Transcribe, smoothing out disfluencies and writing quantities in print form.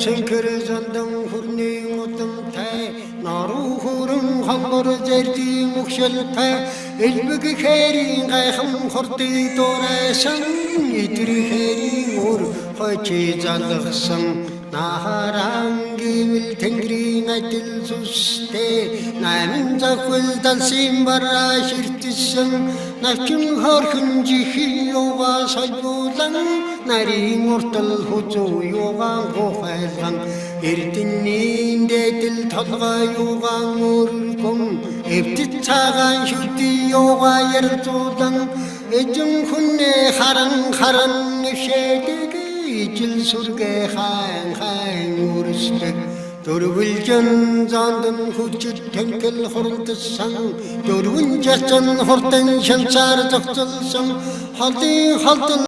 шэнкэр зандан хүрний удамтай наруу хүрэн хомор зэрдийн мөхшөлтэй элбэг хэрийн гайхам хордыг дуурайсан идэрхэрийн өр хойчи залгсан нахаран гимэл тэнгэрийн адил зүстэй намин захвал далсын бараа ширтсэн навчин хорхон жихэн юуга солбуулан нарийн уртал хузуу юугаан хохайлган эрдэнийн дэдэл толгой юугаан өргөн эвдэт цагаан шүди юугаа ярзуулан эжин хүнээ харан нэвшээдэг ижил сүргээ хаан үрсдэг дөрвөлжин зандан хүчит тэнкэл хурдсан дөрвөн жасан хурдан шанцаар зогцолсон халдын